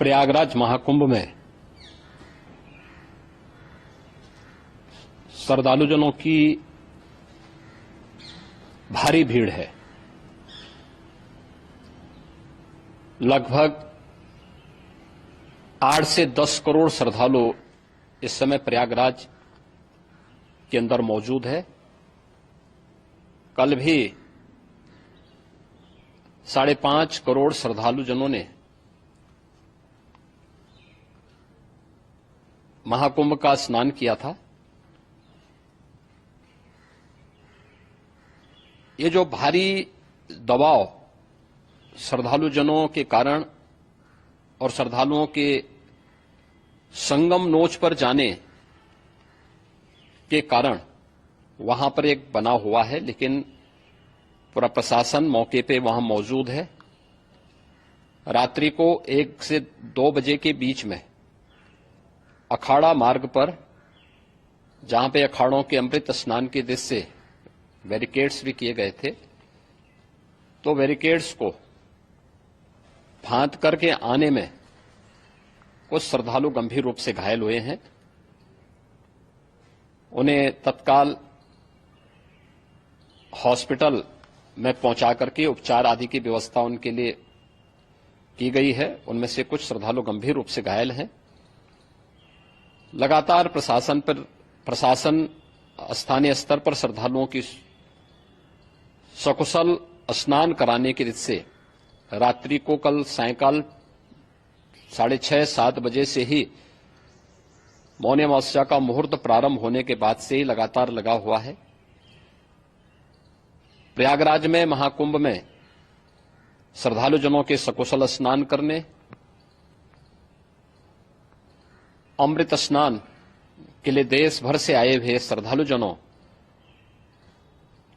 प्रयागराज महाकुंभ में श्रद्धालुजनों की भारी भीड़ है। लगभग 8 से 10 करोड़ श्रद्धालु इस समय प्रयागराज के अंदर मौजूद है। कल भी 5.5 करोड़ श्रद्धालुजनों ने महाकुंभ का स्नान किया था। ये जो भारी दबाव श्रद्धालुजनों के कारण और श्रद्धालुओं के संगम नोच पर जाने के कारण वहां पर एक बना हुआ है, लेकिन पूरा प्रशासन मौके पे वहां मौजूद है। रात्रि को 1 से 2 बजे के बीच में अखाड़ा मार्ग पर, जहां पे अखाड़ों के अमृत स्नान के दृश्य से बैरिकेड्स भी किए गए थे, तो बैरिकेड्स को फांद करके आने में कुछ श्रद्धालु गंभीर रूप से घायल हुए हैं। उन्हें तत्काल हॉस्पिटल में पहुंचा करके उपचार आदि की व्यवस्था उनके लिए की गई है। उनमें से कुछ श्रद्धालु गंभीर रूप से घायल हैं। लगातार प्रशासन स्थानीय स्तर पर श्रद्धालुओं की सकुशल स्नान कराने की रीत से रात्रि को कल सायंकाल 6:30-7 बजे से ही मौनी अमावस्या का मुहूर्त प्रारंभ होने के बाद से ही लगातार लगा हुआ है। प्रयागराज में महाकुंभ में श्रद्धालुजनों के सकुशल स्नान करने, अमृत स्नान के लिए देश भर से आए हुए श्रद्धालुजनों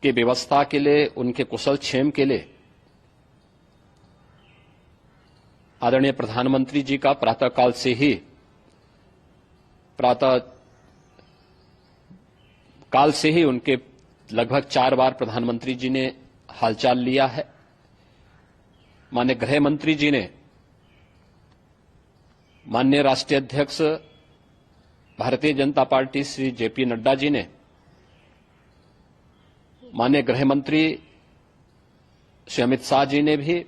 की व्यवस्था के लिए, उनके कुशल क्षेम के लिए आदरणीय प्रधानमंत्री जी का प्रातःकाल से ही उनके लगभग 4 बार प्रधानमंत्री जी ने हालचाल लिया है। माननीय गृह मंत्री जी ने, माननीय राष्ट्रीय अध्यक्ष भारतीय जनता पार्टी श्री जेपी नड्डा जी ने, माननीय गृह मंत्री श्री अमित शाह जी ने भी,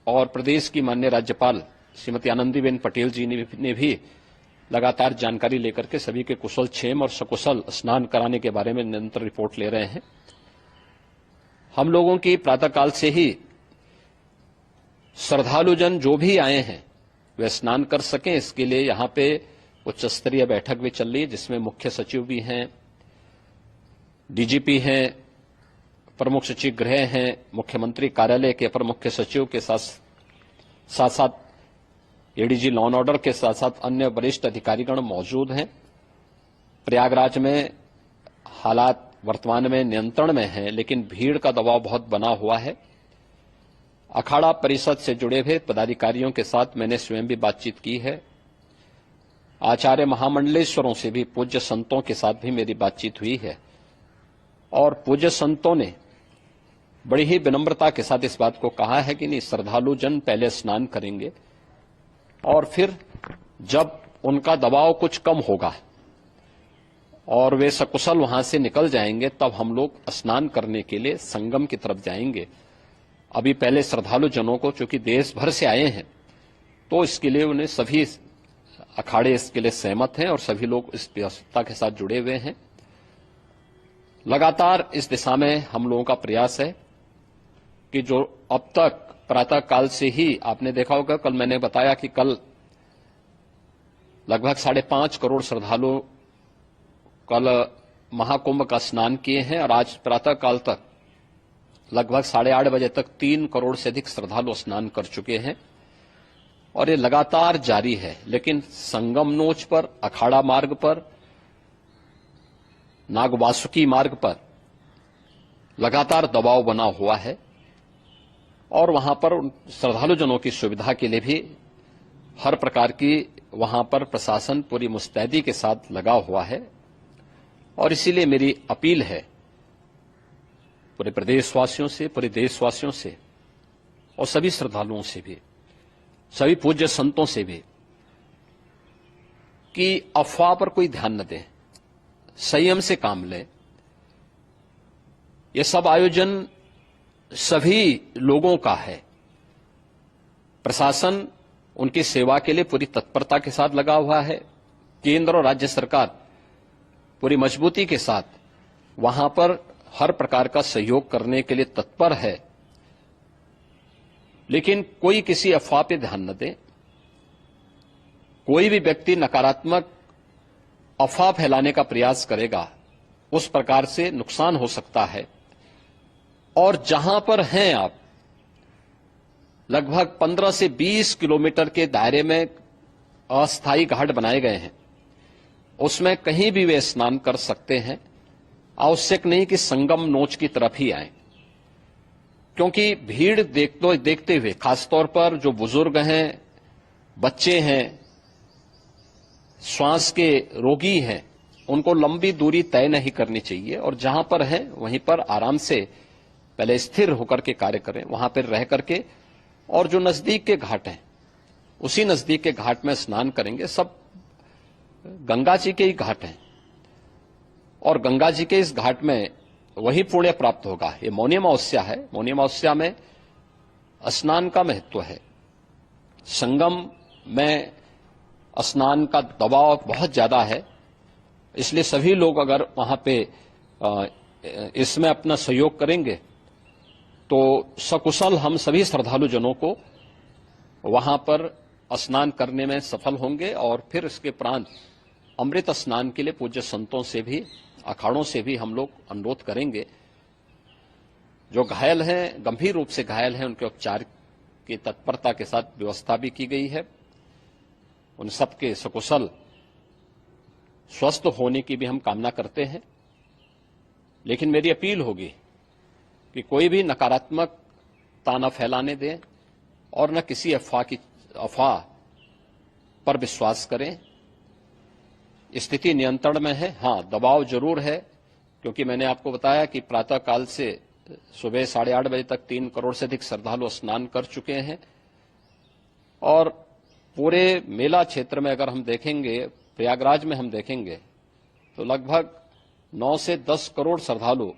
और प्रदेश की माननीय राज्यपाल श्रीमती आनंदीबेन पटेल जी ने भी लगातार जानकारी लेकर के सभी के कुशल क्षेम और सकुशल स्नान कराने के बारे में निरंतर रिपोर्ट ले रहे हैं। हम लोगों की प्रातःकाल से ही श्रद्धालुजन जो भी आए हैं वे स्नान कर सकें, इसके लिए यहां पे उच्च स्तरीय बैठक भी चल रही है, जिसमें मुख्य सचिव भी हैं, डीजीपी हैं, प्रमुख सचिव गृह हैं, मुख्यमंत्री कार्यालय के अपर मुख्य सचिव के साथ साथ एडीजी लॉ एंड ऑर्डर के साथ साथ अन्य वरिष्ठ अधिकारीगण मौजूद हैं। प्रयागराज में हालात वर्तमान में नियंत्रण में हैं, लेकिन भीड़ का दबाव बहुत बना हुआ है। अखाड़ा परिषद से जुड़े हुए पदाधिकारियों के साथ मैंने स्वयं भी बातचीत की है। आचार्य महामंडलेश्वरों से भी, पूज्य संतों के साथ भी मेरी बातचीत हुई है, और पूज्य संतों ने बड़ी ही विनम्रता के साथ इस बात को कहा है कि नहीं, श्रद्धालु जन पहले स्नान करेंगे और फिर जब उनका दबाव कुछ कम होगा और वे सकुशल वहां से निकल जाएंगे, तब हम लोग स्नान करने के लिए संगम की तरफ जाएंगे। अभी पहले श्रद्धालु जनों को, चूंकि देश भर से आए हैं, तो इसके लिए उन्हें सभी अखाड़े इसके लिए सहमत हैं और सभी लोग इस व्यवस्था के साथ जुड़े हुए हैं। लगातार इस दिशा में हम लोगों का प्रयास है कि जो अब तक प्रातःकाल से ही आपने देखा होगा, कल मैंने बताया कि कल लगभग 5.5 करोड़ श्रद्धालु कल महाकुंभ का स्नान किए हैं, और आज प्रातःकाल तक लगभग 8:30 बजे तक 3 करोड़ से अधिक श्रद्धालु स्नान कर चुके हैं, और ये लगातार जारी है। लेकिन संगम नोच पर, अखाड़ा मार्ग पर, नागवासुकी मार्ग पर लगातार दबाव बना हुआ है, और वहां पर श्रद्धालुजनों की सुविधा के लिए भी हर प्रकार की वहां पर प्रशासन पूरी मुस्तैदी के साथ लगा हुआ है। और इसीलिए मेरी अपील है पूरे प्रदेशवासियों से, पूरे देशवासियों से और सभी श्रद्धालुओं से भी, सभी पूज्य संतों से भी कि अफवाह पर कोई ध्यान न दें, संयम से काम लें। ये सब आयोजन सभी लोगों का है। प्रशासन उनकी सेवा के लिए पूरी तत्परता के साथ लगा हुआ है। केंद्र और राज्य सरकार पूरी मजबूती के साथ वहां पर हर प्रकार का सहयोग करने के लिए तत्पर है। लेकिन कोई किसी अफवाह पर ध्यान न दे। कोई भी व्यक्ति नकारात्मक अफवाह फैलाने का प्रयास करेगा, उस प्रकार से नुकसान हो सकता है। और जहां पर हैं आप, लगभग 15 से 20 किलोमीटर के दायरे में अस्थायी घाट बनाए गए हैं। उसमें कहीं भी वे स्नान कर सकते हैं। आवश्यक नहीं कि संगम नोच की तरफ ही आए, क्योंकि भीड़ देखते हुए खासतौर पर जो बुजुर्ग हैं, बच्चे हैं, श्वास के रोगी हैं, उनको लंबी दूरी तय नहीं करनी चाहिए और जहां पर हैं वहीं पर आराम से पहले स्थिर होकर के कार्य करें, वहां पर रह करके। और जो नजदीक के घाट हैं, उसी नजदीक के घाट में स्नान करेंगे। सब गंगा जी के ही घाट हैं और गंगा जी के इस घाट में वही पुण्य प्राप्त होगा। ये मौनी अमावस्या है। मौनी अमावस्या में स्नान का महत्व है। संगम में स्नान का दबाव बहुत ज्यादा है, इसलिए सभी लोग अगर वहां पे इसमें अपना सहयोग करेंगे तो सकुशल हम सभी श्रद्धालु जनों को वहां पर स्नान करने में सफल होंगे। और फिर इसके उपरांत अमृत स्नान के लिए पूज्य संतों से भी, अखाड़ों से भी हम लोग अनुरोध करेंगे। जो घायल हैं, गंभीर रूप से घायल हैं, उनके उपचार की तत्परता के साथ व्यवस्था भी की गई है। उन सबके सकुशल स्वस्थ होने की भी हम कामना करते हैं। लेकिन मेरी अपील होगी कि कोई भी नकारात्मकता न फैलाने दें और न किसी अफवाह पर विश्वास करें। स्थिति नियंत्रण में है। हां, दबाव जरूर है, क्योंकि मैंने आपको बताया कि प्रातःकाल से सुबह 8:30 बजे तक 3 करोड़ से अधिक श्रद्धालु स्नान कर चुके हैं। और पूरे मेला क्षेत्र में अगर हम देखेंगे, प्रयागराज में हम देखेंगे तो लगभग 9 से 10 करोड़ श्रद्धालु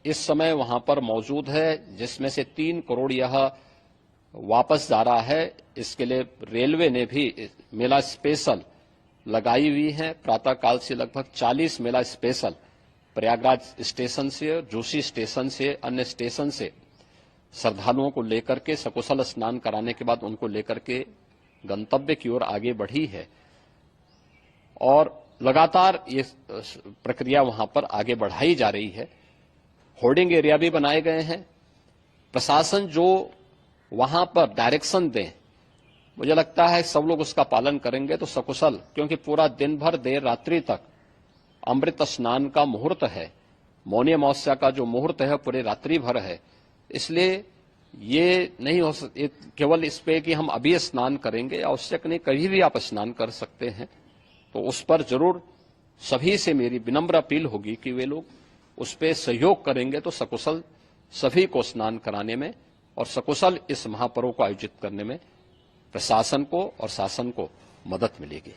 इस समय वहां पर मौजूद है, जिसमें से 3 करोड़ यह वापस जा रहा है। इसके लिए रेलवे ने भी मेला स्पेशल लगाई हुई है। प्रातःकाल से लगभग 40 मेला स्पेशल प्रयागराज स्टेशन से, जोशी स्टेशन से, अन्य स्टेशन से श्रद्धालुओं को लेकर के सकुशल स्नान कराने के बाद उनको लेकर के गंतव्य की ओर आगे बढ़ी है। और लगातार ये प्रक्रिया वहां पर आगे बढ़ाई जा रही है। होर्डिंग एरिया भी बनाए गए हैं। प्रशासन जो वहां पर डायरेक्शन दें, मुझे लगता है सब लोग उसका पालन करेंगे तो सकुशल, क्योंकि पूरा दिन भर देर रात्रि तक अमृत स्नान का मुहूर्त है। मौनी अमावस्या का जो मुहूर्त है पूरे रात्रि भर है। इसलिए ये नहीं हो केवल इस पे कि हम अभी स्नान करेंगे, आवश्यक नहीं, कभी भी आप स्नान कर सकते हैं। तो उस पर जरूर सभी से मेरी विनम्र अपील होगी कि वे लोग उस पे सहयोग करेंगे तो सकुशल सभी को स्नान कराने में और सकुशल इस महापर्व को आयोजित करने में प्रशासन को और शासन को मदद मिलेगी।